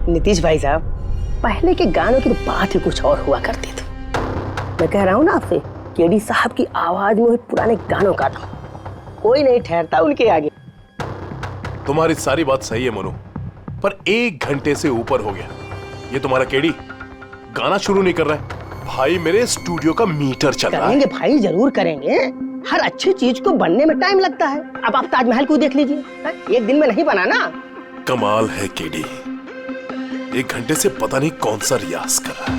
नीतीश भाई साहब, पहले के गानों की तो बात ही कुछ और हुआ करती थी। मैं कह रहा हूँ ना आपसे, केडी साहब की आवाज में पुराने गानों का था, कोई नहीं ठहरता उनके आगे। तुम्हारी सारी बात सही है मोनू, पर 1 घंटे से ऊपर हो गया, ये तुम्हारा केडी गाना शुरू नहीं कर रहा है। भाई मेरे स्टूडियो का मीटर चल रहा है। करेंगे भाई, जरूर करेंगे। हर अच्छी चीज को बनने में टाइम लगता है। अब आप ताजमहल को देख लीजिए, एक दिन में नहीं बना ना। कमाल है केडी, 1 घंटे से पता नहीं कौन सा रियाज कर रहा है।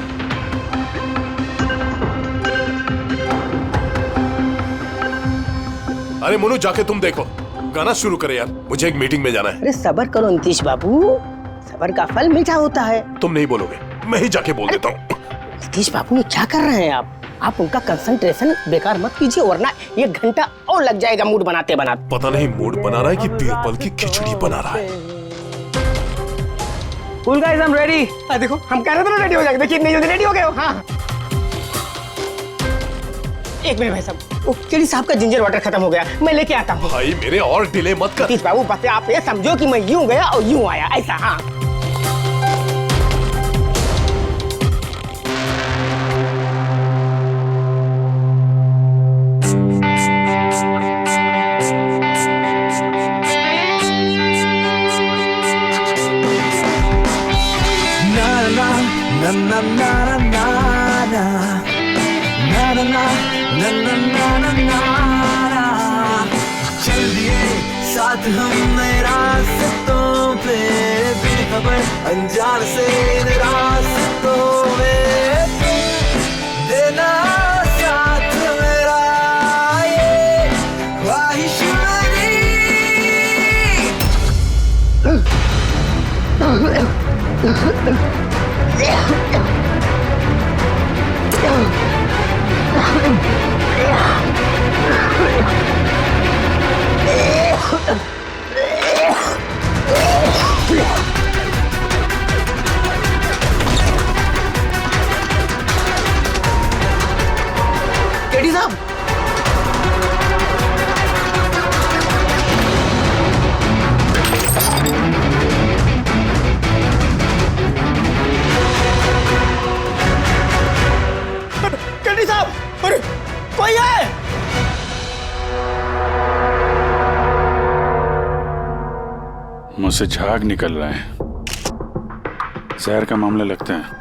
अरे मोनू, जाके तुम देखो, गाना शुरू करे यार, मुझे एक मीटिंग में जाना है। अरे सबर करो नीतीश बाबू, सबर का फल मीठा होता है। तुम नहीं बोलोगे, मैं ही जाके बोल देता हूँ। नीतीश बाबू, ये क्या कर रहे हैं आप उनका कंसंट्रेशन बेकार मत कीजिए, वरना 1 घंटा और लग जाएगा मूड बनाते बनाते। पता नहीं मूड बना रहा है कि बीरबल की खिचड़ी बना रहा है। Cool guys, I'm ready। देखो, हम कह रहे थे ना रेडी हो जाएंगे, देखिए इतनी जल्दी रेडी हो गए हो। हाँ, एक मिनट भाई साहब, वो केडी साहब का जिंजर वाटर खत्म हो गया, मैं लेके आता हूँ। भाई मेरे और डिले मत कर। नीतीश बाबू, बस आप ये समझो कि मैं यूं गया और यूं आया, ऐसा। हाँ, na na na na na na na na na na na na na na चल दिए साथ हम नए रास्तों पे, बेखबर अनजान से इन रास्तों में देना साथ मेरा, ये ख्वाहिश केडी साहब, केडी साहब, अरे कोई है? मुझसे झाग निकल रहा है, जहर का मामला लगता है।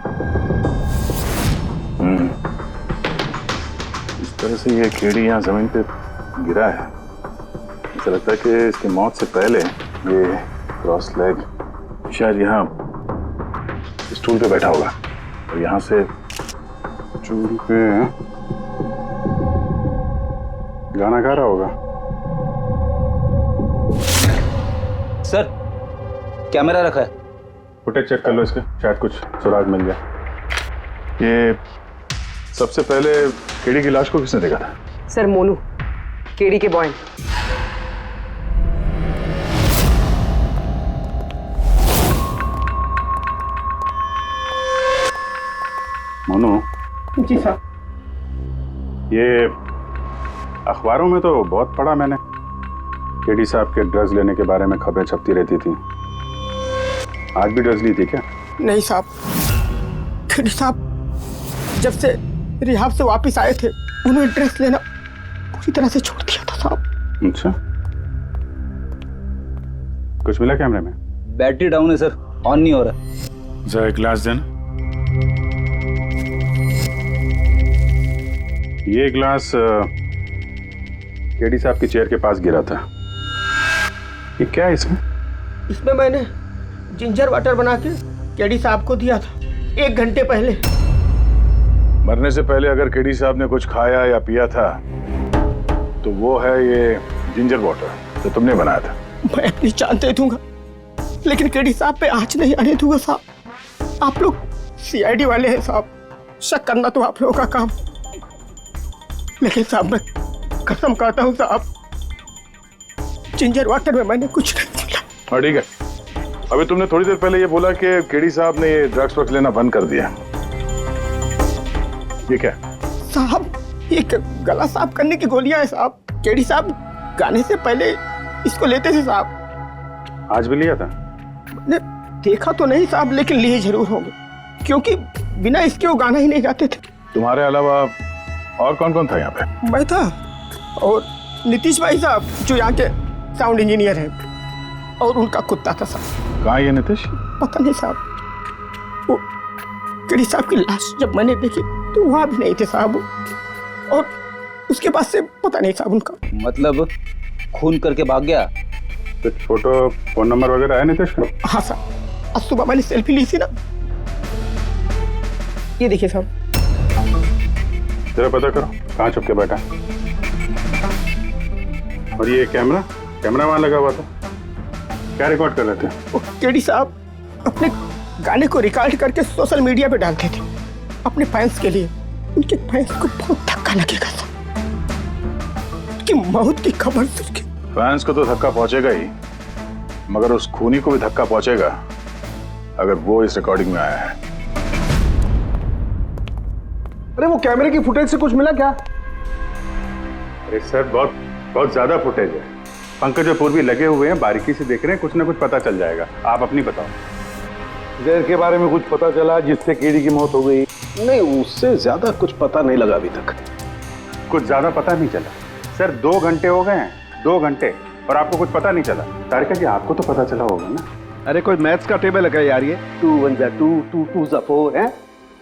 इस तरह से ये केडी यहाँ जमीन पे गिरा है, ऐसा लगता है कि इसकी मौत से पहले ये क्रॉस लेग शायद यहाँ स्टूल पे बैठा होगा और यहाँ से स्टूल पे गाना गा रहा होगा। सर, कैमरा रखा है, फुटेज चेक कर लो इसके, शायद कुछ सुराग मिल जाए। ये सबसे पहले केडी की लाश को किसने देखा था? सर, मोनू, केडी के बॉय। मोनू जी साहब। ये अखबारों में तो बहुत पढ़ा मैंने, केडी साहब के ड्रग्स लेने के बारे में खबरें छपती रहती थी। आज भी ड्रग्स ली थी क्या? नहीं साहब, केडी साहब जब से रिहाब से वापस आए थे, उन्होंने ड्रग्स लेना पूरी तरह से छोड़ दिया था साहब। अच्छा, कुछ मिला कैमरे में? बैटरी डाउन है सर, ऑन नहीं हो रहा। जरा एक गिलास देना। ये ग्लास केडी साहब की चेयर के पास गिरा था। ये क्या है इसमें? इसमें मैंने जिंजर वाटर बना के केडी साहब को दिया था 1 घंटे पहले। मरने से पहले अगर केडी साहब ने कुछ खाया या पिया था तो वो है ये जिंजर वाटर जो तुमने बनाया था। मैं अपनी जान दे दूंगा, लेकिन केडी साहब पे आँच नहीं आने दूंगा साहब। आप लोग सीआईडी वाले हैं साहब, शक करना तो आप लोगों का काम, लेकिन साहब मैं कसम खाता हूँ साहब, जिंजर वाटर में मैंने कुछ नहीं किया। हाँ ठीक है, अभी तुमने थोड़ी देर पहले ये बोला कि केडी साहब ने ये ड्रग्स वग्स लेना बंद कर दिया। ये क्या? साहब, ये गला साफ करने की गोलियां हैं साहब। केडी साहब गाने से पहले इसको लेते थे साहब। आज भी लिया था? मैंने देखा तो नहीं साहब, लेकिन लिए जरूर होंगे, क्योंकि बिना इसके वो गाना ही नहीं गाते थे। तुम्हारे अलावा और कौन कौन था यहाँ पे? मैं था और नीतीश भाई साहब जो यहाँ के साउंड इंजीनियर हैं, और उनका कुत्ता था साहब। कहाँ ये नीतीश? पता नहीं साहब, वो केडी साहब की लाश जब मैंने देखी तो वहाँ भी नहीं थे साहब वो। और उसके बाद से पता नहीं साहब उनका। मतलब खून करके भाग गया? कुछ फोटो फोन नंबर वगैरह है नीतीश का? हाँ साहब, आज सुबह मैंने सेल्फी ली थी ना, ये देखिए साहब। जरा पता करो कहाँ छुप के बैठा। और ये कैमरा वहां लगा हुआ था, क्या रिकॉर्ड कर रहे थे? वो केडी साहब अपने गाने को रिकॉर्ड करके सोशल मीडिया पे डालते थे अपने फैंस के लिए। उनके फैंस को बहुत धक्का लगेगा साहब, उनकी मौत की खबर सुन के। फैंस को तो धक्का पहुंचेगा ही, मगर उस खूनी को भी धक्का पहुंचेगा अगर वो इस रिकॉर्डिंग में आया है। अरे वो कैमरे की फुटेज से कुछ मिला क्या? अरे सर बहुत ज्यादा फुटेज है। पंकज और पूर्वी लगे हुए हैं, बारीकी से देख रहे हैं, कुछ ना कुछ पता चल जाएगा। आप अपनी बताओ। जहर के बारे में कुछ पता चला जिससे कीड़ी की मौत हो गई? नहीं, उससे ज्यादा कुछ पता नहीं लगा अभी तक। कुछ ज्यादा पता नहीं चला सर, 2 घंटे हो गए हैं, 2 घंटे, और आपको कुछ पता नहीं चला। तारिका जी आपको तो पता चला होगा ना? अरे कोई मैथ्स का टेबल है यार? ये 2 1 जा 2 2 2 जा 4 है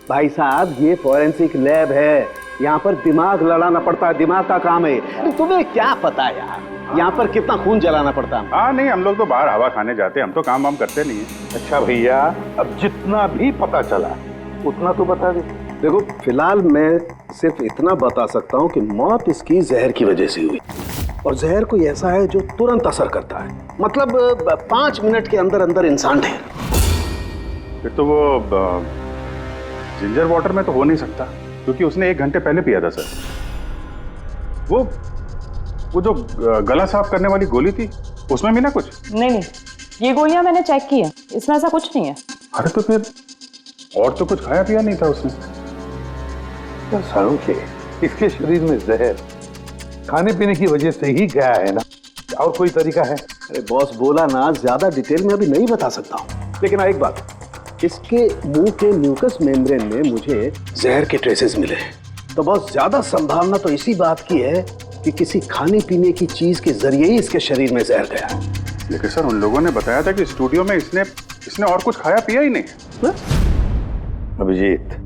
भाई साहब। ये फॉरेंसिक लैब है, यहाँ पर दिमाग लड़ाना पड़ता है, दिमाग का काम है। तुम्हें क्या पता यार यहाँ पर कितना खून जलाना पड़ता है? हाँ नहीं, हम लोग तो बाहर हवा खाने जाते हैं, हम तो काम वाम करते नहीं है। अच्छा भैया, अब जितना भी पता चला उतना तो बता दे। देखो फिलहाल मैं सिर्फ इतना बता सकता हूँ कि मौत इसकी जहर की वजह से हुई, और जहर कोई ऐसा है जो तुरंत असर करता है, मतलब 5 मिनट के अंदर अंदर इंसान ढेर। फिर तो वो जिंजर वाटर में तो हो नहीं सकता, क्योंकि उसने 1 घंटे पहले पिया था सर। वो जो गला साफ करने वाली गोली थी उसमें मिला कुछ? नहीं, ये गोलियां मैंने चेक की है, इसमें ऐसा कुछ नहीं है। अरे तो फिर और तो कुछ खाया पिया नहीं था उसने? सारों के इसके शरीर में जहर खाने पीने की वजह से ही गया है ना, और कोई तरीका है? अरे बॉस बोला ना, ज्यादा डिटेल में अभी नहीं बता सकता हूँ, लेकिन एक बात, इसके मुंह के म्यूकस मेम्ब्रेन में मुझे जहर के ट्रेसेस मिले हैं। तो बहुत ज्यादा संभावना तो इसी बात की है कि किसी खाने पीने की चीज के जरिए ही इसके शरीर में जहर गया। लेकिन सर उन लोगों ने बताया था कि स्टूडियो में इसने और कुछ खाया पिया ही नहीं। अभिजीत,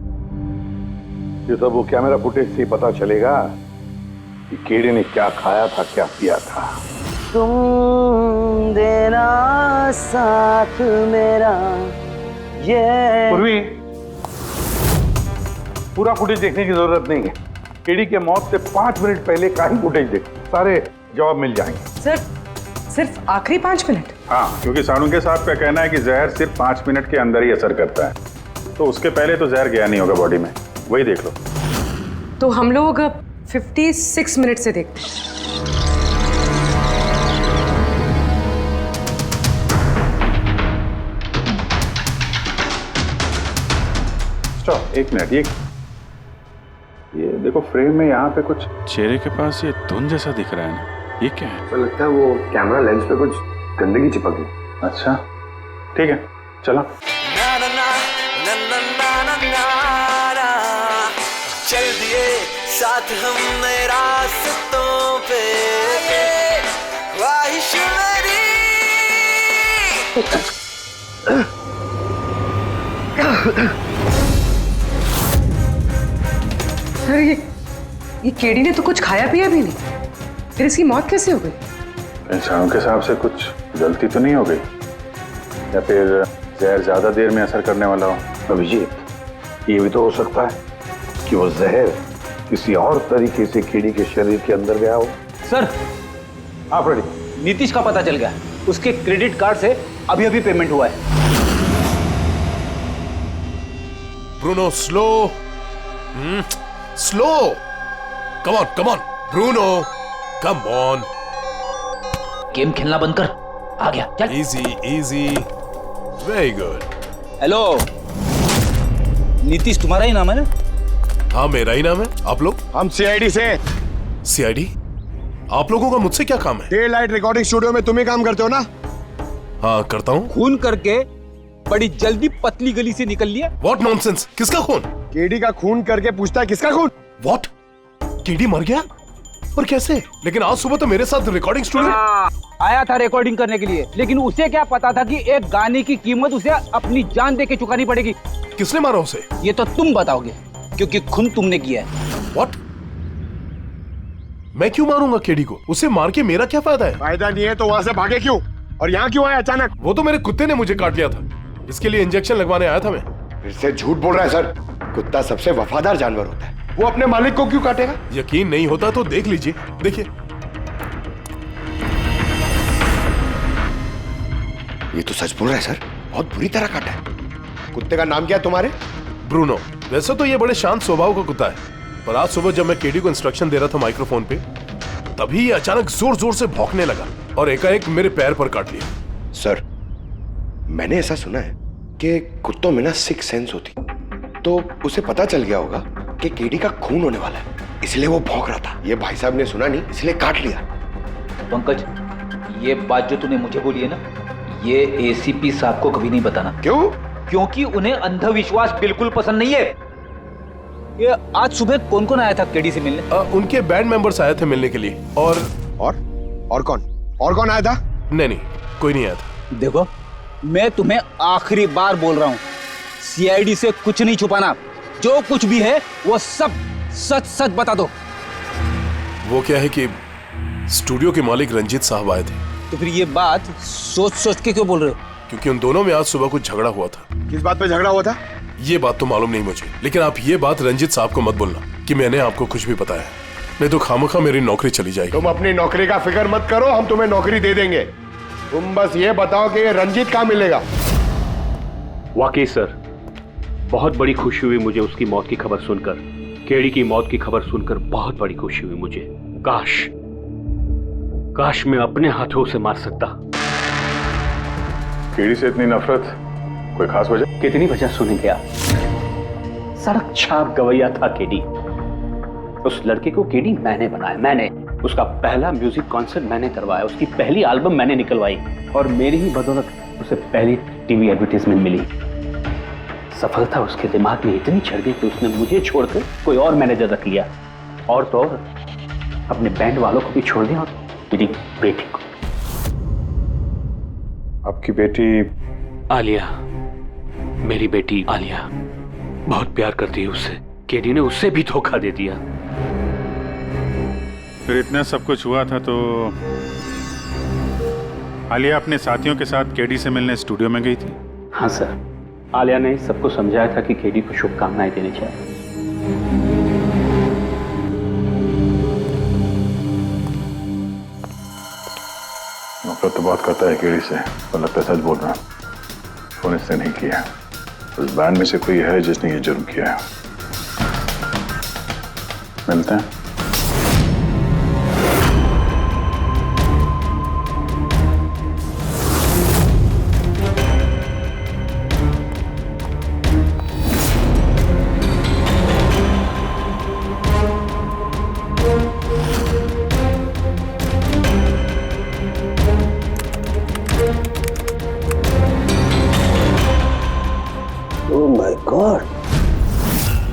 ये तो वो कैमरा फुटेज से ही पता चलेगा कि कीड़े ने क्या खाया था, क्या पिया था। तुम देना साथ मेरा, ये पूर्वी, पूरा फुटेज देखने की जरूरत नहीं है। कीड़ी के मौत से 5 मिनट पहले का ही फुटेज देख, सारे जवाब मिल जाएंगे। सर सिर्फ आखिरी 5 मिनट? हाँ, क्योंकि सानू के साथ का कहना है कि जहर सिर्फ 5 मिनट के अंदर ही असर करता है, तो उसके पहले तो जहर गया नहीं होगा बॉडी में, वही देख लो। तो हम लोग 56 मिनट से देखते हैं। Stop, 1 minute. ये देखो फ्रेम में यहाँ पे कुछ चेहरे के पास ये धुन जैसा दिख रहा है ना, ये क्या है? तो लगता है वो कैमरा लेंस पे कुछ गंदगी चिपक गई। अच्छा ठीक है, चलो। चल दिए साथ हम नए रास्तों पे, ख्वाहिश मेरी। सर ये केडी ने तो कुछ खाया पिया भी नहीं, फिर इसकी मौत कैसे हो गई? इंसानों के हिसाब से कुछ गलती तो नहीं हो गई, या फिर जहर ज्यादा देर में असर करने वाला हो? अभिजीत, ये भी तो हो सकता है कि वो जहर किसी और तरीके से कीड़ी के शरीर के अंदर गया हो। सर, आप रेडी? नीतीश का पता चल गया, उसके क्रेडिट कार्ड से अभी अभी पेमेंट हुआ है। Bruno slow, slow, come on Bruno, come on. Game खेलना बंद कर, आ गया चल। Easy, very good. Hello, Nitish तुम्हारा ही नाम है ना? हाँ मेरा ही नाम है। आप लोग? हम सीआईडी से। सीआईडी? आप लोगों का मुझसे क्या काम है? डे लाइट रिकॉर्डिंग स्टूडियो में तुम ही काम करते हो ना? हाँ करता हूँ। खून करके बड़ी जल्दी पतली गली से निकल लिया। What nonsense? किसका खून? केडी का खून करके पूछता है किसका खून? व्हाट? केडी मर गया? पर कैसे? लेकिन आज सुबह तो मेरे साथ रिकॉर्डिंग स्टूडियो आया था रिकॉर्डिंग करने के लिए, लेकिन उसे क्या पता था कि एक गाने की कीमत उसे अपनी जान दे के चुकानी पड़ेगी। किसने मारा उसे? ये तो तुम बताओगे, क्योंकि खून तुमने किया है। व्हाट? मैं क्यों मारूंगा केडी को? उसे मार के मेरा क्या फायदा है? फायदा नहीं है तो वहां से भागे क्यों? और यहाँ क्यों आए अचानक? वो तो मेरे कुत्ते ने मुझे काट लिया था, इसके लिए इंजेक्शन लगवाने आया था मैं। फिर से झूठ बोल रहा है सर। कुत्ता सबसे वफादार जानवर होता है, वो अपने मालिक को क्यों काटेगा? यकीन नहीं होता तो देख लीजिए, देखिए। ये तो सच बोल रहा है सर, बहुत बुरी तरह काटा है। कुत्ते का नाम क्या है तुम्हारे? ब्रूनो। वैसे तो ये बड़े शांत स्वभाव का कुत्ता है, पर आज सुबह जब मैं केडी को इंस्ट्रक्शन दे रहा था माइक्रोफोन पे, तभी ये अचानक जोर जोर से भौंकने लगा और एकाएक मेरे पैर पर काट लिया। सर, मैंने ऐसा सुना है कि कुत्तों में ना सिक्स सेंस होती, तो उसे पता चल गया होगा कि केडी का खून होने वाला है, इसलिए वो भौंक रहा था। ये भाई साहब ने सुना नहीं, इसलिए काट लिया। पंकज, ये बात जो तूने मुझे बोली है ना, ये एसीपी साहब को कभी नहीं बताना। क्यों? क्योंकि उन्हें अंधविश्वास बिल्कुल पसंद नहीं है। ये आज सुबह कौन कौन आया था केडी से मिलने? उनके बैंड मेंबर्स आए थे मिलने के लिए। और कौन? और कौन आया था? नहीं, कोई नहीं आया था। देखो, मैं तुम्हें आखिरी बार बोल रहा हूँ, सीआईडी से कुछ नहीं छुपाना। जो कुछ भी है वो सब सच सच बता दो। वो क्या है कि स्टूडियो के मालिक रंजीत साहब आए थे। तो फिर ये बात सोच सोच के क्यों बोल रहे हो? क्योंकि उन दोनों में आज सुबह कुछ झगड़ा हुआ था। किस बात पे झगड़ा हुआ था? ये बात तो मालूम नहीं मुझे, लेकिन आप ये बात रंजीत साहब को मत बोलना कि मैंने आपको कुछ भी बताया, नहीं तो खामखा मेरी नौकरी चली जाएगी। तुम अपनी नौकरी का फिक्र मत करो, हम तुम्हें नौकरी दे देंगे। तुम बस ये बताओ कि रंजीत कहाँ मिलेगा। वाकई सर, बहुत बड़ी खुशी हुई मुझे उसकी मौत की खबर सुनकर। केडी की मौत की खबर सुनकर बहुत बड़ी खुशी हुई मुझे। काश मैं अपने हाथों से मार सकता। केडी से इतनी नफरत, कोई खास वजह? कितनी वजह सुनेंगे आप? सड़क छाप गवैया था केडी। उस लड़के को केडी मैंने बनाया, मैंने। उसका पहला म्यूजिक कॉन्सर्ट मैंने करवाया, उसकी पहली एल्बम मैंने निकलवाई, और मेरी ही बदौलत उसे पहली टीवी एडवर्टाइजमेंट मिली। सफलता उसके दिमाग में इतनी चढ़ गई कि उसने मुझे छोड़कर कोई और मैनेजर रख लिया, और तो और अपने बैंड वालों को भी छोड़ दिया, और मेरी बेटी को। आपकी बेटी आलिया, मेरी बेटी आलिया बहुत प्यार करती है उससे। केडी ने उससे भी धोखा दे दिया। फिर इतना सब कुछ हुआ था तो आलिया अपने साथियों के साथ केडी से मिलने स्टूडियो में गई थी? हाँ सर, आलिया ने सबको समझाया था कि केडी को शुभकामनाएं देनी चाहिए। नफरत तो बात करता है केडी से, पर लगता है सच बोल रहा है। फोन इससे नहीं किया, उस बैंड में से कोई है जिसने ये जुर्म किया है। मिलते हैं।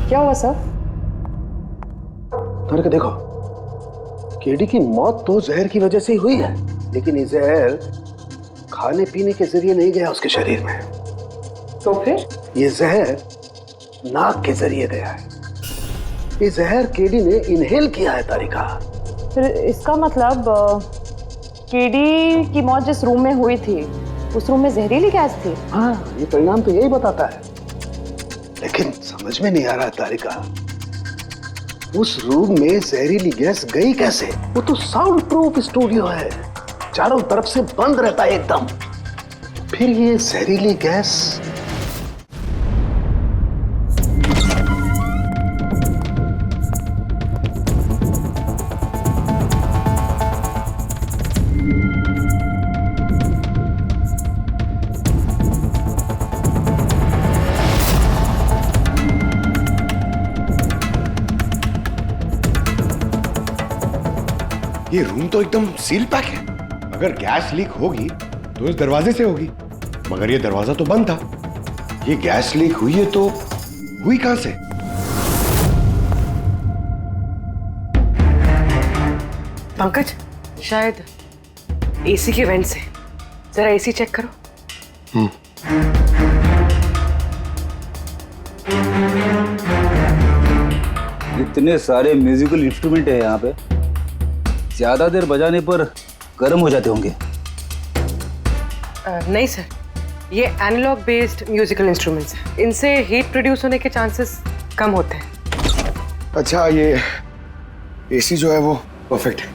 क्या हुआ सर? करके देखो, केडी की मौत तो जहर की वजह से ही हुई है, लेकिन ये जहर खाने पीने के जरिए नहीं गया उसके शरीर में। तो फिर? ये जहर नाक के जरिए गया है। ये जहर केडी ने इनहेल किया है तारिका। फिर इसका मतलब केडी की मौत जिस रूम में हुई थी, उस रूम में जहरीली गैस थी? हाँ, ये परिणाम तो यही बताता है, लेकिन समझ में नहीं आ रहा तारिका, उस रूम में जहरीली गैस गई कैसे? वो तो साउंड प्रूफ स्टूडियो है, चारों तरफ से बंद रहता है एकदम। फिर ये जहरीली गैस ये रूम तो एकदम सील पैक है। अगर गैस लीक होगी तो इस दरवाजे से होगी, मगर ये दरवाजा तो बंद था। ये गैस लीक हुई है तो हुई कहां से? पंकज, शायद एसी के वेंट से। जरा एसी चेक करो। इतने सारे म्यूजिकल इंस्ट्रूमेंट है यहाँ पे, ज्यादा देर बजाने पर गर्म हो जाते होंगे। नहीं सर, ये एनालॉग बेस्ड म्यूजिकल इंस्ट्रूमेंट्स हैं। इनसे हीट प्रोड्यूस होने के चांसेस कम होते हैं। अच्छा, ये एसी जो है वो परफेक्ट है,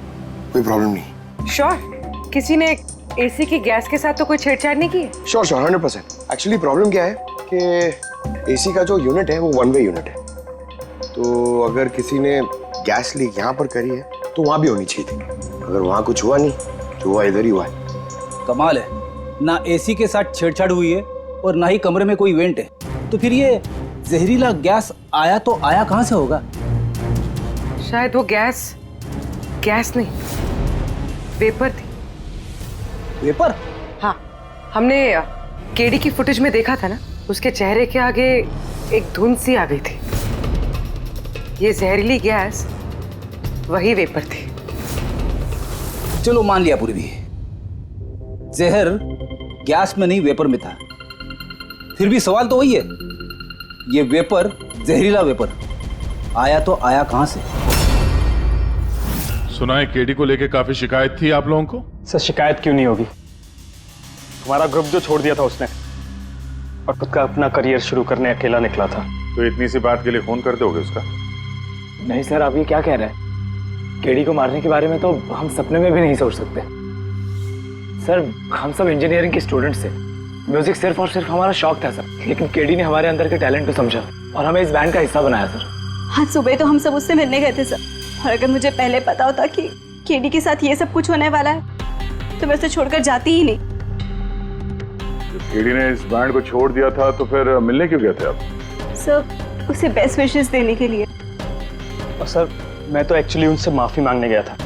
कोई प्रॉब्लम नहीं। श्योर? किसी ने एसी की गैस के साथ तो कोई छेड़छाड़ नहीं की है? श्योर 100%। एक्चुअली प्रॉब्लम क्या है कि एसी का जो यूनिट है वो वन वे यूनिट है, तो अगर किसी ने गैस लीक यहाँ पर करी है तो वहाँ भी होनी चाहिए थी। अगर वहाँ कुछ हुआ नहीं, जो हुआ इधर ही हुआ है। कमाल है, ना एसी के साथ छेड़छाड़ हुई है और ना ही कमरे में कोई वेंट है, तो फिर ये जहरीला गैस आया तो आया कहाँ से होगा? शायद वो गैस नहीं, वेपर थी। वेपर? हाँ, हमने केडी की फुटेज में देखा था ना, उसके चेहरे के आगे एक धुंध सी आ गई थी। ये जहरीली गैस वही वेपर थी। चलो मान लिया पूर्वी, जहर गैस में नहीं वेपर में था। फिर भी सवाल तो वही है, ये वेपर, जहरीला वेपर आया तो आया कहां से? सुना है केडी को लेके काफी शिकायत थी आप लोगों को? सर शिकायत क्यों नहीं होगी? हमारा ग्रुप जो छोड़ दिया था उसने, और खुद का अपना करियर शुरू करने अकेला निकला था। तो इतनी सी बात के लिए खून कर दोगे उसका? नहीं सर, आप ये क्या कह रहे हैं? केडी को मारने के बारे में तो हम सपने में भी नहीं सोच सकते। सर हम सब इंजीनियरिंग के स्टूडेंट्स थे, म्यूजिक सिर्फ और सिर्फ हमारा शौक था सर, लेकिन केडी ने हमारे अंदर के टैलेंट को समझा और हमें इस बैंड का हिस्सा बनाया सर। आज सुबह तो हम सब उससे मिलने गए थे सर, और अगर मुझे पहले पता होता कि केडी के साथ ये सब कुछ होने वाला है तो मैं उसे छोड़कर जाती ही नहीं। केडी ने इस बैंड को छोड़ दिया था तो फिर मिलने क्यों गए थे आप? सर उसे बेस्ट विशेस देने के लिए। और सर मैं तो एक्चुअली उनसे माफी मांगने गया था।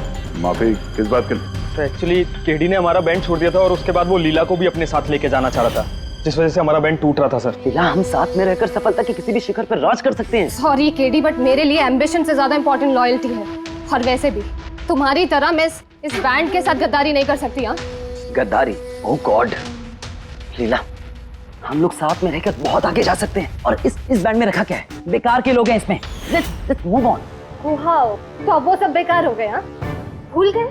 माफी किस बात के लिए? तो एक्चुअली केडी ने हमारा बैंड छोड़ दिया था और उसके बाद वो लीला को भी अपने साथ लेके जाना चाह रहा था, जिस वजह से हमारा बैंड टूट रहा था सर। लीला, हम साथ में रहकर सफलता के किसी भी शिखर पर राज कर सकते हैं। सॉरी केडी, बट मेरे लिए एम्बिशन से ज्यादा इंपॉर्टेंट लॉयल्टी है। और वैसे भी तुम्हारी तरह मैं इस बैंड के साथ गद्दारी नहीं कर सकती। हाँ, गद्दारी? ओह गॉड लीला, हम लोग साथ में रहकर बहुत आगे जा सकते हैं। और इस बैंड में रखा क्या है? बेकार के लोग हैं इसमें। Let's move on. वाओ, तो अब वो सब बेकार हो गए? हाँ, भूल गए?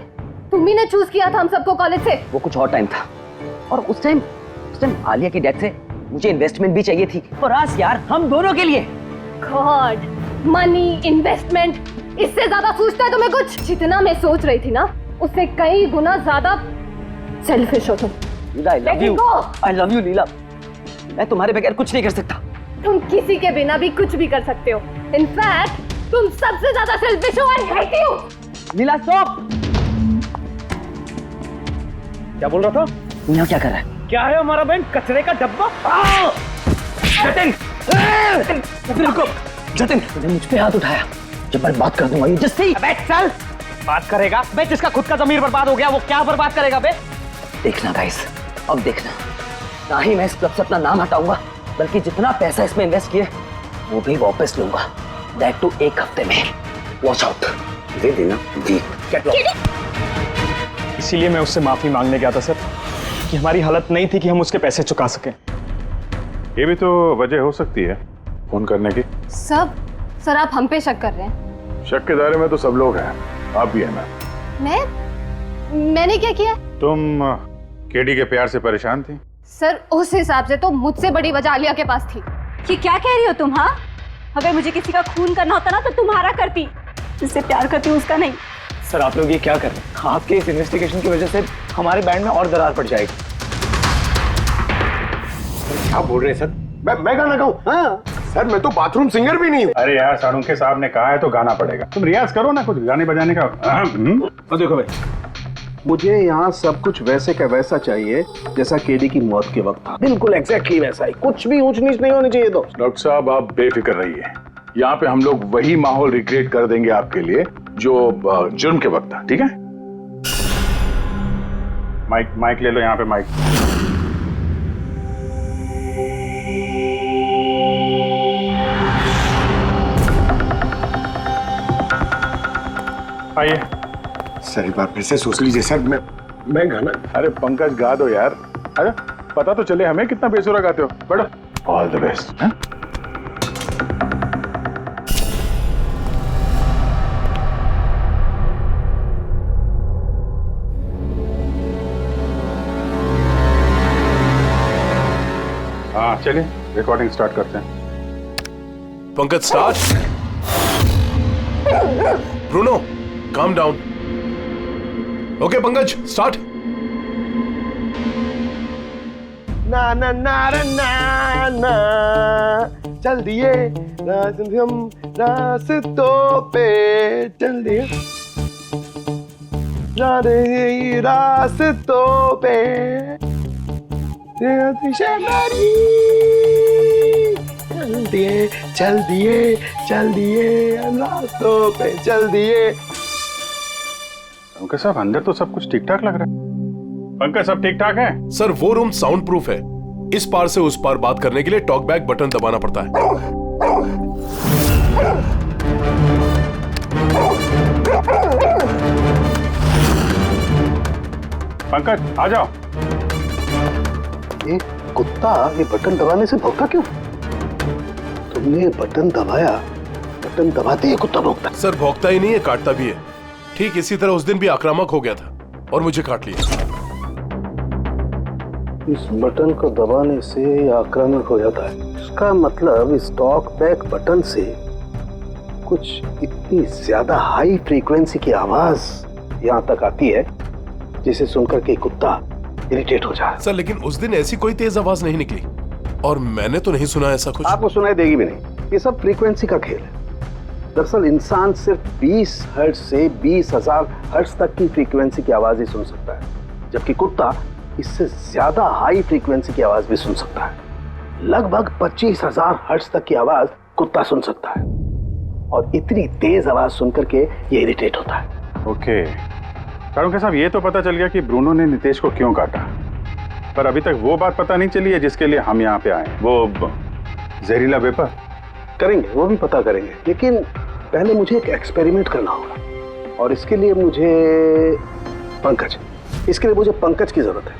तुम ही ने चूज किया था हम सबको कॉलेज से। वो कुछ और टाइम था, और उस टाइम आलिया की डेथ से मुझे इन्वेस्टमेंट भी चाहिए थी, और आज यार हम दोनों के लिए। गॉड, मनी, इन्वेस्टमेंट, इससे ज्यादा सोचता है तुम्हें कुछ? जितना मैं सोच रही थी ना, उससे कई गुना ज्यादा सेल्फिश हो तुम। I love you लीला, मैं तुम्हारे बगैर कुछ नहीं कर सकता। तुम किसी के बिना भी कुछ भी कर सकते हो। इनफैक्ट तुम सबसे ज्यादा सेल्फिश हो। I hate you। Leela stop. क्या बोल रहा था? यहाँ क्या कर रहा है? क्या है हमारा बैंड? कचरे का डब्बा? जतिन रुको। जतिन, तूने मुझ पे हाथ उठाया, जब मैं बात कर दूंगा। जस्सी, अबे चल। बात करेगा बे? जिसका खुद का ज़मीर बर्बाद हो गया वो क्या बर्बाद करेगा बे? देखना गाइस, अब देखना, ना ही मैं इस क्लब से अपना नाम हटाऊंगा, बल्कि जितना पैसा इसमें इन्वेस्ट किए वो भी वापस लूंगा। दैट टू 1 हफ्ते में। Watch out. दे देना वीक। इसीलिए मैं उससे माफी मांगने गया था सर, कि हमारी हालत नहीं थी कि हम उसके पैसे चुका सकें। ये भी तो वजह हो सकती है फोन करने की। सर आप हम पे शक कर रहे हैं? शक के दायरे में तो सब लोग हैं, आप भी है ना। मैंने क्या किया? तुम केडी के प्यार से परेशान थी? सर उस हिसाब से तो मुझसे बड़ी वजह आलिया के पास थी। ये क्या कह रही हो तुम? हाँ, अगर मुझे किसी का खून करना होता ना तो तुम्हारा करती, जिससे प्यार करती हूँ उसका नहीं। सर आप लोग ये क्या कर रहे हैं? आपके इस इन्वेस्टिगेशन की वजह से हमारे बैंड में और दरार पड़ जाएगी। क्या बोल रहे हैं सर? मैं गाना गाऊं? हाँ सर, मैं तो बाथरूम सिंगर भी नहीं हूँ। अरे यार, सारुंखे साहब ने कहा है तो गाना पड़ेगा। तुम रियाज करो ना कुछ गाने बजाने का। और देखो भाई, मुझे यहाँ सब कुछ वैसे का वैसा चाहिए जैसा केडी की मौत के वक्त था। बिल्कुल एग्जैक्टली वैसा ही, कुछ भी ऊंच नीच नहीं होनी चाहिए। तो डॉक्टर साहब आप बेफिक्र रहिए, यहाँ पे हम लोग वही माहौल रिक्रिएट कर देंगे आपके लिए जो जुर्म के वक्त था। ठीक है? माइक ले लो, यहाँ पे माइक। सर एक बार फिर से सोच लीजिए सर। मैं गाना। अरे पंकज गा दो यार। अरे पता तो चले हमें कितना बेसुरा गाते हो। बैठो। All the best. हाँ चलिए रिकॉर्डिंग स्टार्ट करते हैं। Pankaj start. Bruno calm down. Okay Pankaj start. ना ना ना ना ना चल दिए हम रास्तों पे चल दिए रास्तों पे चल दिए रास्तों पे चल दिए। पंकज साहब अंदर तो सब कुछ ठीक ठाक लग रहा है। पंकज सब ठीक ठाक है? सर वो रूम साउंड प्रूफ है। इस पार से उस पार बात करने के लिए टॉक बैक बटन दबाना पड़ता है। पंकज आ जाओ। ये कुत्ता ये बटन दबाने से भौंका क्यों? तुमने ये बटन दबाया, बटन दबाते ही कुत्ता भौंकता। सर भौंकता ही नहीं है, काटता भी है। ठीक इसी तरह उस दिन भी आक्रामक हो गया था और मुझे काट लिया। इस बटन को दबाने से आक्रामक हो जाता है। इसका मतलब इस टॉक बैक बटन से कुछ इतनी ज्यादा हाई फ्रीक्वेंसी की आवाज यहाँ तक आती है जिसे सुनकर के कुत्ता इरिटेट हो जाए। सर लेकिन उस दिन ऐसी कोई तेज आवाज नहीं निकली और मैंने तो नहीं सुना ऐसा कुछ। आपको सुनाई देगी भी नहीं। ये सब फ्रीक्वेंसी का खेल है। दरअसल इंसान सिर्फ 20 हर्ट्ज से 20,000 हर्ट्ज तक की फ्रीक्वेंसी की आवाज ही सुन सकता है, जबकि कुत्ता इससे ज्यादा हाई फ्रीक्वेंसी की आवाज भी सुन सकता है। लगभग 25,000 हर्ट्ज तक की आवाज कुत्ता सुन सकता है और इतनी तेज आवाज सुनकर के ये इरिटेट होता है। ओके कारुंके साहब, ये तो पता चल गया कि ब्रूनो ने नितेश को क्यों काटा, पर अभी तक वो बात पता नहीं चली है जिसके लिए हम यहाँ पे आए। वो जहरीला वेपर करेंगे, वो भी पता करेंगे, लेकिन पहले मुझे एक एक्सपेरिमेंट करना होगा और इसके लिए मुझे पंकज की जरूरत है।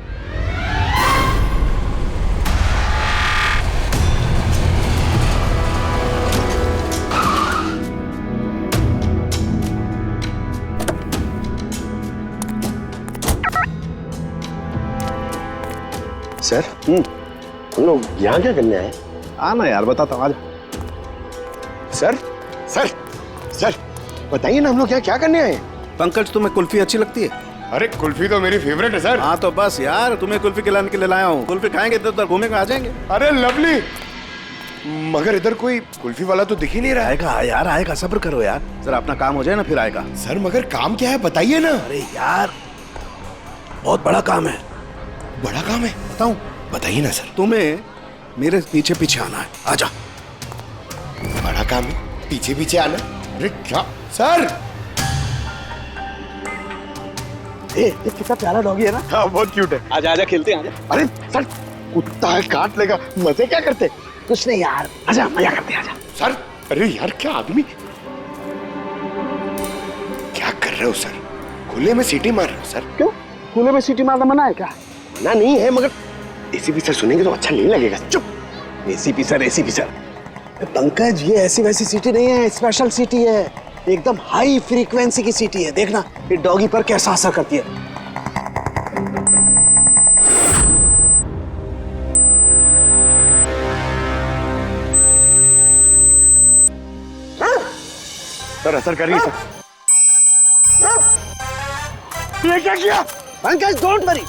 सर हम लोग यहाँ क्या करने आए? आना यार, बताता हूँ, आजा। सर सर सर बताइए ना, हम लोग क्या करने आए? पंकज तुम्हें कुल्फी अच्छी लगती है? अरे कुल्फी तो मेरी फेवरेट है सर। हाँ तो बस यार, तुम्हें कुल्फी खिलाने के लिए लाया हूँ। कुल्फी खाएंगे तो उधर घूमेंगे, आ जाएंगे। अरे लवली, मगर इधर कोई कुल्फी वाला तो दिख ही नहीं रहा है। आएगा यार, आएगा, सब्र करो यार, जरा अपना काम हो जाए ना फिर आएगा। सर मगर काम क्या है बताइए ना। अरे यार बहुत बड़ा काम है। बड़ा काम है? बताऊं? बताइए ना सर। तुम्हें मेरे पीछे पीछे आना है, आजा। बड़ा काम है, पीछे पीछे आना? अरे क्या सर? कितना प्यारा डॉगी है ना। हाँ बहुत क्यूट है। आजा आजा, खेलते हैं, आजा। अरे सर कुत्ता है, काट लेगा। मजे क्या करते? कुछ नहीं यार, आजा मजा करते हैं, आजा। सर अरे यार क्या आदमी, क्या कर रहे हो सर? खुले में सीटी मार रहे हो सर? क्यों खुले में सीटी मारना मना है क्या? मना नहीं है, मगर एसीपी सर सुनेंगे तो अच्छा नहीं लगेगा। चुप। एसीपी सर पंकज, ये ऐसी वैसी सीटी नहीं है, स्पेशल सीटी है, एकदम हाई फ्रीक्वेंसी की सीटी है। देखना ये डॉगी पर कैसा असर करती है। सर असर कर रही है सर। ये क्या किया? Pankaj don't worry.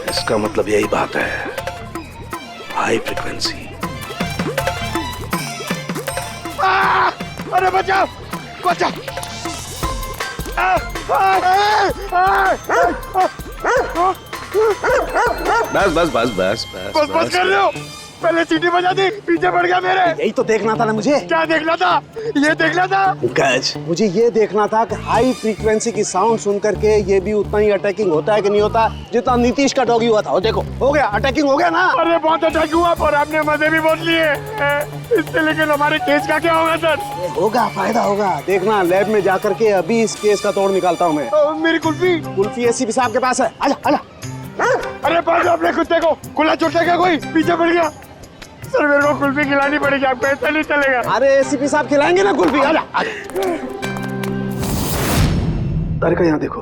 इसका मतलब यही बात है, हाई फ्रीक्वेंसी। अरे बचाओ बचाओ। बस बस बस बस बस बस कर रहे हो, पहले सीटी बजा दी, पीछे पड़ गया मेरे। यही तो देखना था ना मुझे। क्या देखना था? ये देखना था पंकज, मुझे ये देखना था कि हाई फ्रीक्वेंसी की साउंड सुन करके ये भी उतना ही अटैकिंग होता है कि नहीं होता जितना नीतीश का डॉगी हुआ था। वो देखो, हो गया, अटैकिंग हो गया ना। अरे बहुत अटैक हुआ, पर आपने मजे भी बहुत लिए इससे। लेकिन हमारे केस का क्या होगा सर? होगा, फायदा होगा, देखना। लैब में जाकर के अभी इस केस का तोड़ निकालता हूँ मैं। मेरी कुल्फी? कुल्फी एसीपी साहब के पास है, आजा आजा। अरे बाजू अपने कुत्ते को, खुला छोटा क्या कोई पीछे पड़ गया। सर मेरे को कुल्फी खिलानी पड़ेगी, आपको ऐसा नहीं चलेगा। अरे एसीपी साहब खिलाएंगे ना कुल्फी, आजा आजा। तारिका यहाँ देखो,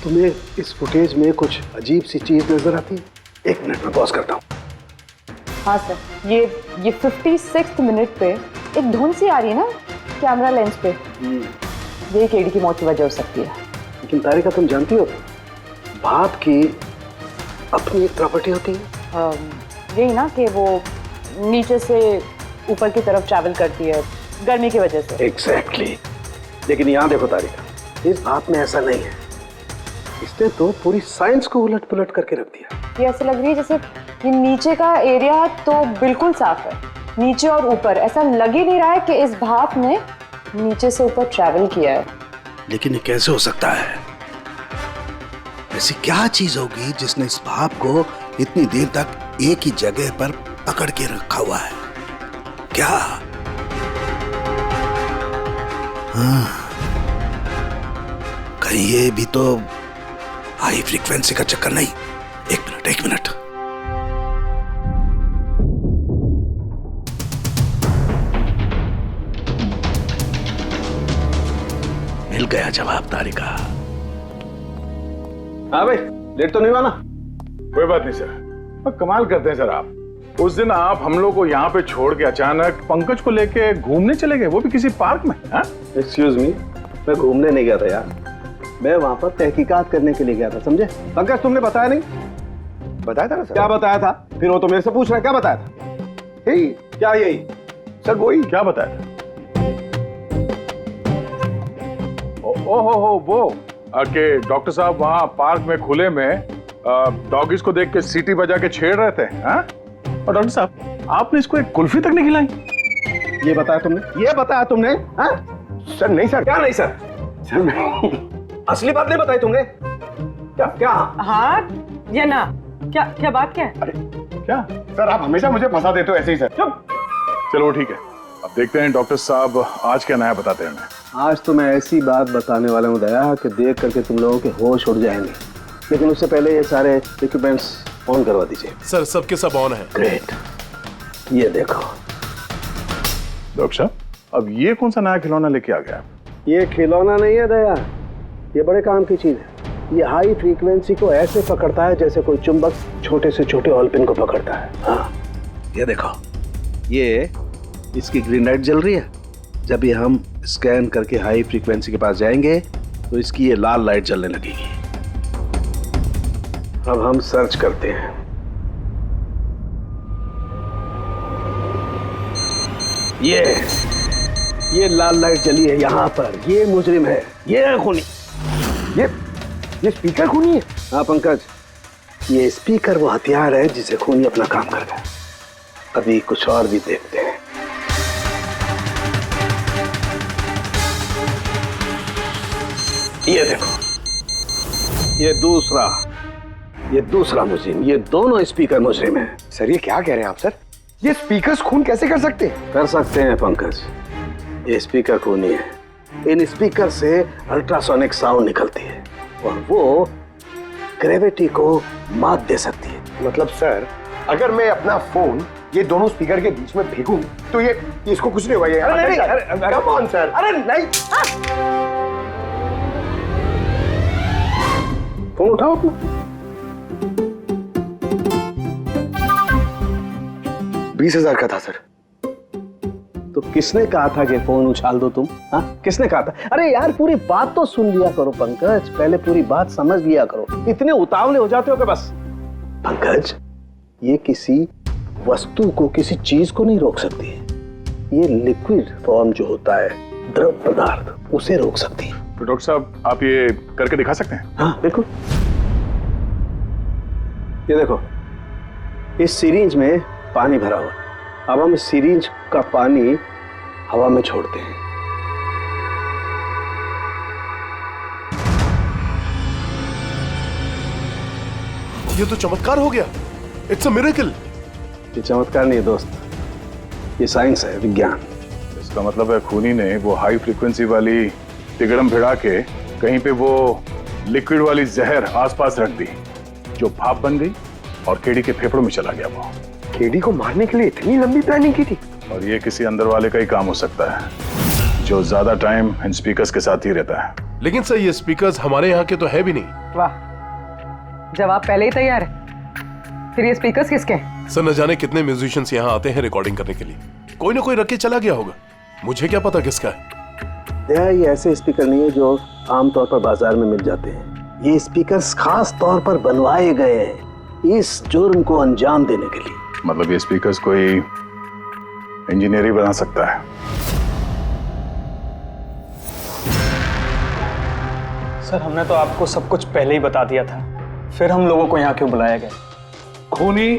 तुम्हें इस फुटेज में कुछ अजीब सी चीज नजर आती है? 1 मिनट में पॉज करता हूँ। हाँ सर, ये 56th मिनट पे एक धुन सी आ रही है ना कैमरा लेंस पे। ये केडी की मौत की वजह हो सकती है। लेकिन तारिका तुम जानती हो भाप की अपनी एक प्रॉपर्टी होती है। यही ना कि वो नीचे से ऊपर की तरफ ट्रैवल करती है गर्मी की वजह से। एग्जैक्टली। लेकिन यहाँ देखो तारिका, इस भाप में ऐसा नहीं है। इसने तो पूरी साइंस को उलट पुलट करके रख दिया। ये ऐसे लग रही है जैसे ये नीचे का एरिया तो बिल्कुल साफ है, नीचे और ऊपर ऐसा लग ही नहीं रहा है कि इस भाप ने नीचे से ऊपर ट्रैवल किया है। लेकिन ये कैसे हो सकता है? ऐसी क्या चीज होगी जिसने इस भाप को इतनी देर तक एक ही जगह पर पकड़ के रखा हुआ है? क्या? हाँ, कहीं ये भी तो हाई फ्रीक्वेंसी का चक्कर नहीं? 1 मिनट। मिल गया जवाब तारिका। हाँ भाई, लेट तो नहीं हुआ ना? कोई बात नहीं सर। कमाल करते हैं सर आप। उस दिन आप हम लोग को यहाँ पे छोड़ के अचानक पंकज को लेके घूमने चले गए, वो भी किसी पार्क में। एक्सक्यूज मी, मैं घूमने नहीं गया था यार, मैं वहां पर तहकीकात करने के लिए गया था, समझे? पंकज तुमने बताया नहीं? बताया था ना सर। क्या बताया था? फिर वो तो मेरे से पूछ रहा है, क्या बताया था? यही। क्या यही? सर वही। क्या बताया था? ओ वो कि डॉक्टर साहब वहाँ पार्क में खुले में डॉगीज को देख के सीटी बजा के छेड़ रहे थे। और डॉक्टर साहब आपने इसको एक कुल्फी तक नहीं खिलाई। ये बताया तुमने? ये बताया तुमने? सर नहीं सर। क्या नहीं सर? सर मैं असली बात नहीं बताई तुमने? क्या? हाँ या ना? क्या बात क्या है? अरे क्या सर, आप हमेशा मुझे फंसा देते हो ऐसे ही सर। चलो ठीक है, अब देखते हैं डॉक्टर साहब आज क्या नया बताते हैं। आज तो मैं ऐसी बात बताने वाला हूँ दया कि देख करके तुम लोगों के होश उड़ जाएंगे। लेकिन उससे पहले ये सारे इक्विपमेंट्स ऑन करवा दीजिए। सर सबके सब ऑन है। ग्रेट। ये देखो डॉक्टर साहब, अब ये कौन सा नया खिलौना लेके आ गया? ये खिलौना नहीं है दया, ये बड़े काम की चीज है। ये हाई फ्रीक्वेंसी को ऐसे पकड़ता है जैसे कोई चुंबक छोटे से छोटे ऑलपिन को पकड़ता है। हाँ, ये देखो, ये इसकी ग्रीन लाइट जल रही है। जब ये हम स्कैन करके हाई फ्रीक्वेंसी के पास जाएंगे तो इसकी ये लाल लाइट जलने लगेगी। अब हम सर्च करते हैं। ये लाल लाइट जली है यहाँ पर, ये मुजरिम है, ये है खूनी। ये स्पीकर खूनी है? हाँ पंकज, ये स्पीकर वो हथियार है जिसे खूनी अपना काम कर गया। अभी कुछ और भी देखते हैं। ये देखो, ये दूसरा मुजरिम, ये दोनों स्पीकर मुजरिम हैं। सर ये क्या कह रहे हैं आप सर? ये स्पीकर्स खून कैसे कर सकते हैं? कर सकते हैं पंकज, ये स्पीकर खूनी है। इन स्पीकर से अल्ट्रासोनिक साउंड निकलती है और वो ग्रेविटी को मात दे सकती है। मतलब सर, अगर मैं अपना फोन ये दोनों स्पीकर के बीच में फेंकूं तो ये इसको कुछ नहीं होगा। ये अरे नहीं, कम ऑन सर। अरे नहीं, फोन उठाओ अपना। 20,000 का था सर। तो किसने कहा था कि फोन उछाल दो तुम? हाँ, किसने कहा था? अरे यार पूरी बात तो सुन लिया करो पंकज, पहले पूरी बात समझ लिया करो। इतने उतावले हो जाते हो कि बस। पंकज, ये किसी वस्तु को, किसी चीज को नहीं रोक सकती है। ये लिक्विड फॉर्म जो होता है, द्रव पदार्थ, उसे रोक सकती है। तो डॉक्टर साहब आप ये करके दिखा सकते हैं? हाँ बिल्कुल। ये देखो, इस सिरिंज में पानी भरा हुआ, अब हम इस सिरिंज का पानी हवा में छोड़ते हैं। ये तो चमत्कार हो गया। It's a miracle. ये चमत्कार नहीं है दोस्त, ये साइंस है, विज्ञान। इसका मतलब है खूनी ने वो हाई फ्रीक्वेंसी वाली तिगड़म भिड़ा के कहीं पे वो लिक्विड वाली जहर आसपास रख दी, जो भाप बन गई और केडी के फेफड़ों में चला गया। वो केडी को मारने के लिए इतनी लंबी प्लानिंग की थी। और ये किसी अंदर वाले का ही काम हो सकता है, जो ज्यादा टाइम इन स्पीकर्स के साथ ही रहता है। लेकिन सर ये स्पीकर्स हमारे यहाँ के तो है भी नहीं। वाह, जवाब पहले ही तैयार है। फिर ये स्पीकर्स किसके? सर न जाने कितने म्यूजिशियंस यहाँ आते हैं रिकॉर्डिंग करने के लिए, कोई ना कोई रख के चला गया होगा। मुझे क्या पता किसका है। ये ऐसे स्पीकर नहीं है जो आमतौर पर बाजार में मिल जाते हैं। ये स्पीकर्स खास तौर पर बनवाए गए हैं इस जुर्म को अंजाम देने के लिए। मतलब ये स्पीकर्स कोई इंजीनियर ही बना सकता है। सर हमने तो आपको सब कुछ पहले ही बता दिया था, फिर हम लोगों को यहाँ क्यों बुलाया गया? खूनी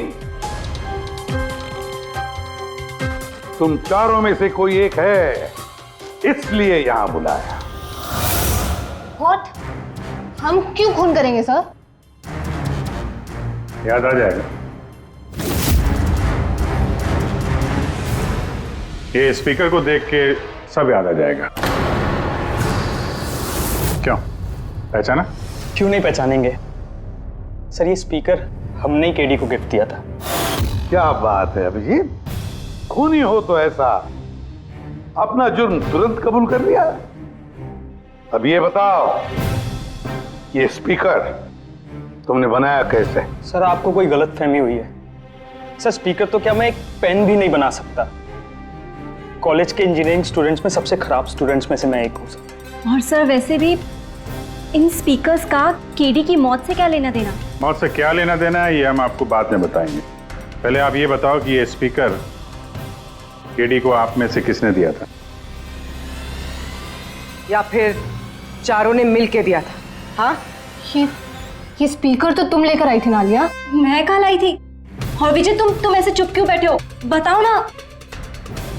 तुम चारों में से कोई एक है, इसलिए यहां बुलाया। व्हाट? हम क्यों खून करेंगे सर? याद आ जाएगा। ये स्पीकर को देख के सब याद आ जाएगा। क्यों, पहचाना? क्यों नहीं पहचानेंगे सर, ये स्पीकर हमने ही केडी को गिफ्ट दिया था। क्या बात है अभिजीत, खूनी हो तो ऐसा अपना जुर्म तुरंत कबूल कर लिया। अब ये बताओ, ये स्पीकर तुमने बनाया कैसे? सर आपको कोई गलतफहमी हुई है। सर स्पीकर तो क्या मैं एक पेन भी नहीं बना सकता। कॉलेज के इंजीनियरिंग स्टूडेंट्स में सबसे खराब स्टूडेंट्स में से मैं एक हूँ सर। और सर वैसे भी इन स्पीकर्स का केडी की मौत से क्या लेना देना? मौत से क्या लेना देना है ये हम आपको बाद में बताएंगे। पहले आप ये बताओ कि ये स्पीकर केडी को आप में से किसने दिया था? या फिर चारों ने मिल के दिया था? हाँ, ये स्पीकर तो तुम लेकर आई थी ना आलिया। मैं कहाँ लाई थी? और विजय तुम ऐसे चुप क्यों बैठे हो? बताओ ना।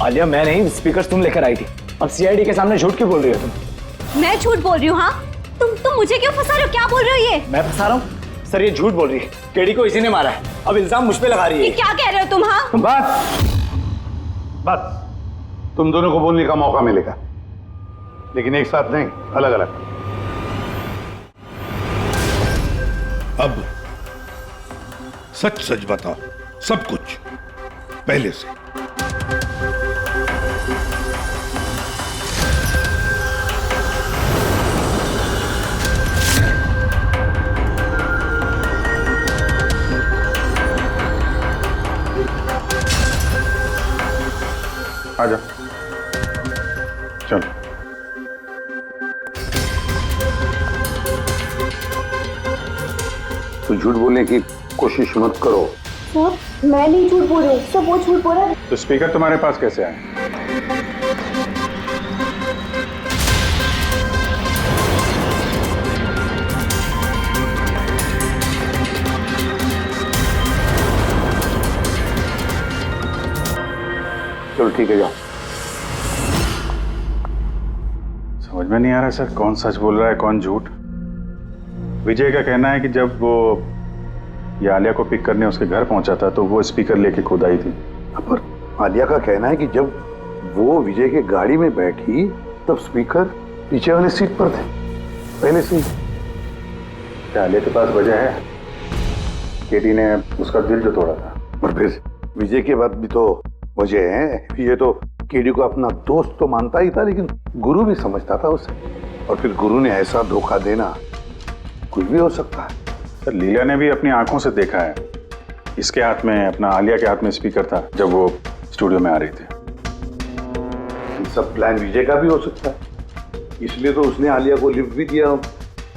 आलिया मैं नहीं, स्पीकर तुम लेकर आई थी। अब सीआईडी के सामने झूठ क्यों बोल रही हो तुम? मैं झूठ बोल रही हूँ? हाँ तुम मुझे क्यों फंसा रहे हो? क्या बोल रहे हो ये? मैं फंसा रहा हूँ? सर ये झूठ बोल रही है, केडी को इसी ने मारा है। अब इल्जाम मुझ पे लगा रही है। ये क्या कह रहे हो तुम? हाँ बस तुम दोनों को बोलने का मौका मिलेगा, लेकिन एक साथ नहीं, अलग अलग। अब सच सच बताओ, सब कुछ पहले से। आजा, चलो। तो झूठ बोलने की कोशिश मत करो। सर मैं नहीं झूठ बोल रही हूँ, सब वो झूठ बोल रहा है। तो स्पीकर तुम्हारे पास कैसे आए? चलो ठीक है, जाओ। समझ में नहीं आ रहा सर, कौन सच बोल रहा है कौन झूठ। विजय का कहना है कि जब वो ये आलिया को पिक करने उसके घर पहुंचा था तो वो स्पीकर लेके खुद आई थी। पर आलिया का कहना है कि जब वो विजय के गाड़ी में बैठी तब स्पीकर पीछे वाले सीट पर थे पहले से। क्या आलिया के पास वजह है? केडी ने उसका दिल जो तोड़ा था। और फिर विजय के बाद भी तो वजह है। ये तो केडी को अपना दोस्त तो मानता ही था, लेकिन गुरु भी समझता था उसे। और फिर गुरु ने ऐसा धोखा देना, कुछ भी हो सकता है। सर लीला ने भी अपनी आंखों से देखा है, इसके हाथ में अपना आलिया के हाथ में स्पीकर था जब वो स्टूडियो में आ रही थी। ये सब प्लान विजय का भी हो सकता है, इसलिए तो उसने आलिया को लिफ्ट भी दिया,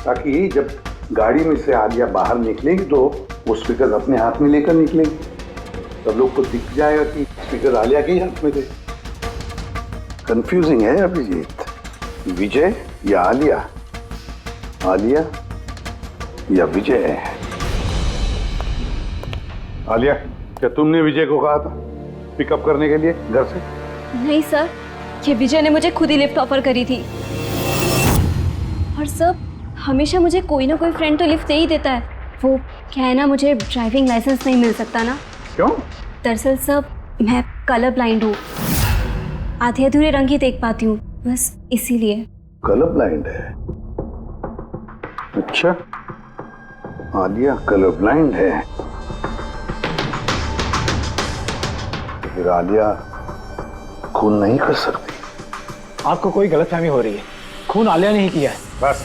ताकि जब गाड़ी में से आलिया बाहर निकलेगी तो वो स्पीकर अपने हाथ में लेकर निकलेगी, सब लोग को दिख जाएगा कि स्पीकर आलिया के ही हाथ में थे। कंफ्यूजिंग है अभिजीत, विजय या आलिया, आलिया या विजय। आलिया, क्या तुमने विजय को कहा था पिकअप करने के लिए घर से? नहीं सर, ये विजय ने मुझे खुद ही लिफ्ट ऑफर करी थी। और सर, हमेशा मुझे कोई ना कोई फ्रेंड तो लिफ्ट दे ही देता है। वो क्या है ना, मुझे ड्राइविंग लाइसेंस नहीं मिल सकता ना। क्यों? दरअसल सर, मैं कलर ब्लाइंड हूँ, आधे अधूरे रंग ही देख पाती हूँ, बस इसीलिए। कलर ब्लाइंड है? अच्छा, आलिया कलर ब्लाइंड है। तो फिर आलिया खून नहीं कर सकती। आपको कोई गलतफहमी हो रही है, खून आलिया ने ही किया है। बस,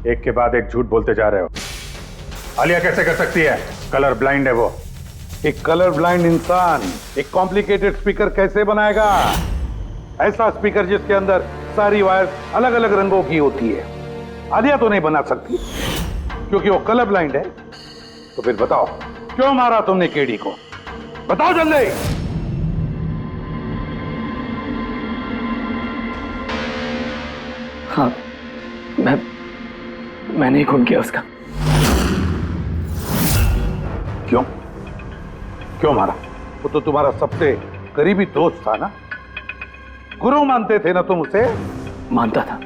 एक के बाद एक झूठ बोलते जा रहे हो। आलिया कैसे कर सकती है? कलर ब्लाइंड है वो। एक कलर ब्लाइंड इंसान एक कॉम्प्लिकेटेड स्पीकर कैसे बनाएगा? ऐसा स्पीकर जिसके अंदर सारी वायर अलग अलग रंगों की होती है। आलिया तो नहीं बना सकती क्योंकि वो कलर ब्लाइंड है। तो फिर बताओ, क्यों मारा तुमने केडी को? बताओ जल्दी। हाँ, मैंने ही खून किया उसका। क्यों? क्यों मारा? वो तो तुम्हारा सबसे करीबी दोस्त था ना, गुरु मानते थे ना तुम उसे? मानता था,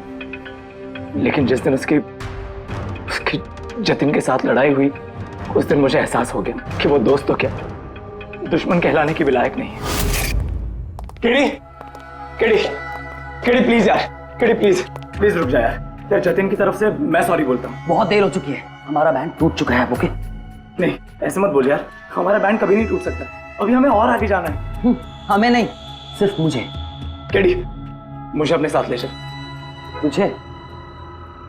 लेकिन जिस दिन उसकी जतिन के साथ लड़ाई हुई, उस दिन मुझे एहसास हो गया कि वो दोस्त तो क्या, दुश्मन कहलाने की भी लायक नहीं है। केडी, केडी, केडी प्लीज यार, केडी प्लीज प्लीज रुक जा यार। जतिन की तरफ से मैं सॉरी बोलता हूँ। बहुत देर हो चुकी है, हमारा बैंड टूट चुका है। ओके? नहीं, ऐसे मत बोल यार, हमारा बैंड कभी नहीं टूट सकता। अभी हमें और आगे जाना है। हमें नहीं, सिर्फ मुझे। केडी, मुझे अपने साथ ले चल। तुझे?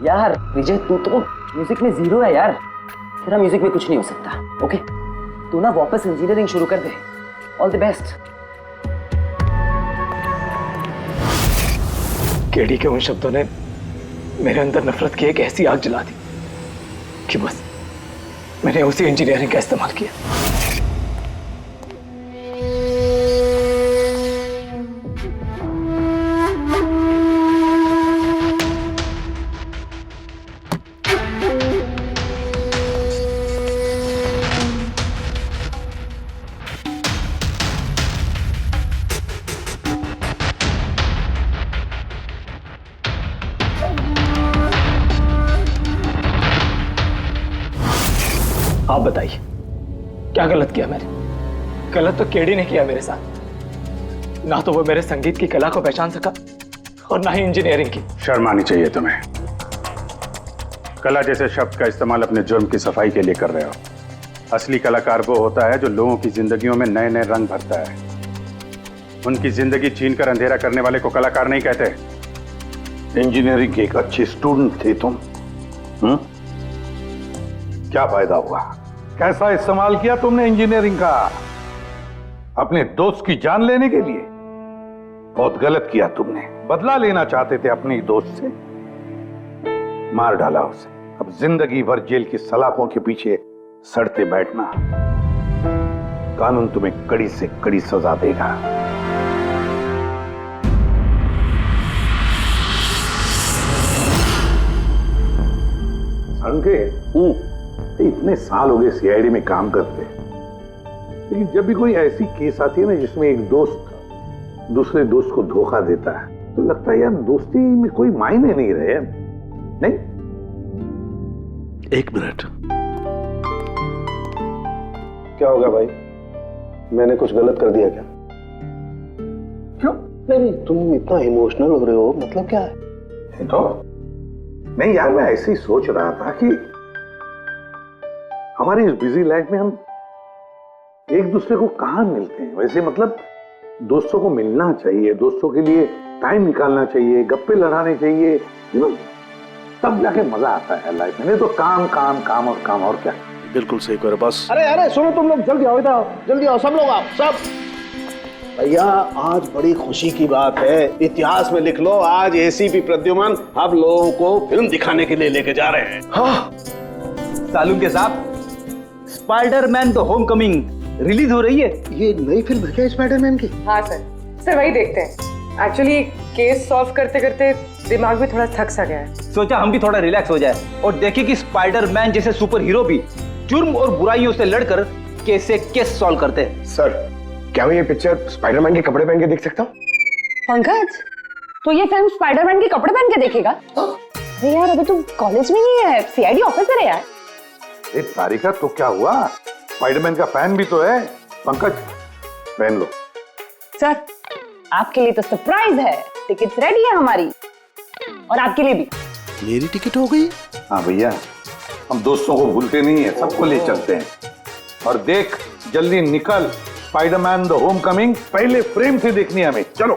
यार विजय, तू तो म्यूजिक में जीरो है यार, तेरा म्यूजिक में कुछ नहीं हो सकता। ओके? तू ना वापस इंजीनियरिंग शुरू कर दे। All the best. केडी के उन शब्दों ने मेरे अंदर नफरत की एक ऐसी आग जला दी कि बस मैंने उसी इंजीनियरिंग का इस्तेमाल किया। आप बताइए, क्या गलत किया मैंने? गलत तो केडी ने किया मेरे साथ। ना तो वो मेरे संगीत की कला को पहचान सका और ना ही इंजीनियरिंग की। शर्म आनी चाहिए तुम्हें। कला जैसे शब्द का इस्तेमाल अपने जुर्म की सफाई के लिए कर रहे हो। असली कलाकार वो होता है जो लोगों की जिंदगियों में नए नए रंग भरता है। उनकी जिंदगी छीनकर अंधेरा करने वाले को कलाकार नहीं कहते। इंजीनियरिंग के एक अच्छे स्टूडेंट थे तुम। क्या फायदा हुआ? कैसा इस्तेमाल किया तुमने इंजीनियरिंग का? अपने दोस्त की जान लेने के लिए? बहुत गलत किया तुमने। बदला लेना चाहते थे अपने दोस्त से, मार डाला उसे। अब जिंदगी भर जेल की सलाखों के पीछे सड़ते बैठना। कानून तुम्हें कड़ी से कड़ी सजा देगा। संकेत, इतने साल हो गए सीआईडी में काम करते, लेकिन जब भी कोई ऐसी केस आती है ना जिसमें एक दोस्त दूसरे दोस्त को धोखा देता है, तो लगता है यार दोस्ती में कोई मायने नहीं रहे। नहीं? एक मिनट। क्या होगा भाई? मैंने कुछ गलत कर दिया क्या? क्यों? नहीं, तुम इतना इमोशनल हो रहे हो, मतलब क्या है? तो नहीं यार, मैं ऐसे ही सोच रहा था कि हमारी इस बिजी लाइफ में हम एक दूसरे को कहां मिलते हैं। वैसे मतलब दोस्तों को मिलना चाहिए, दोस्तों के लिए टाइम निकालना चाहिए, गप्पे लड़ाने चाहिए, तब जाके मजा आता है लाइफ में। नहीं तो काम काम काम और काम, और क्या। बिल्कुल सही करो बस। अरे अरे सुनो, तुम लोग जल्दी आओ, इधर आओ, जल्दी आओ, सब लोग आओ, सब। भैया आज बड़ी खुशी की बात है, इतिहास में लिख लो, आज एसीपी प्रद्युमन आप लोगों को फिल्म दिखाने के लिए लेके जा रहे हैं। हाँ सालून के साहब, स्पाइडरमैन द होमकमिंग रिलीज हो रही है। ये नई फिल्म है क्या स्पाइडरमैन की? हाँ सर वही देखते हैं। एक्चुअली केस सॉल्व करते करते दिमाग भी थोड़ा थक सा गया है। सोचा हम भी थोड़ा रिलैक्स हो जाए और देखें कि स्पाइडरमैन जैसे सुपर हीरो भी जुर्म और बुराइयों से लड़कर केस से केस सॉल्व करते हैं। सर, क्या मैं ये पिक्चर स्पाइडरमैन के कपड़े पहन के देख सकता हूँ? पंकज, तो ये फिल्म स्पाइडरमैन के कपड़े पहन के देखेगा? अरे यार, अभी तू कॉलेज में ही है, सीआईडी ऑफिसर है यार। सारिका, तो क्या हुआ? स्पाइडरमैन का फैन भी तो है। पंकज, पहन लो। सर, आपके लिए तो सरप्राइज है, टिकट्स रेडी है हमारी, और आपके लिए भी। मेरी टिकट हो गई? हाँ भैया, हम दोस्तों को भूलते नहीं है, सबको ले चलते हैं। और देख, जल्दी निकल, स्पाइडरमैन द होम कमिंग पहले फ्रेम से देखनी है हमें। चलो।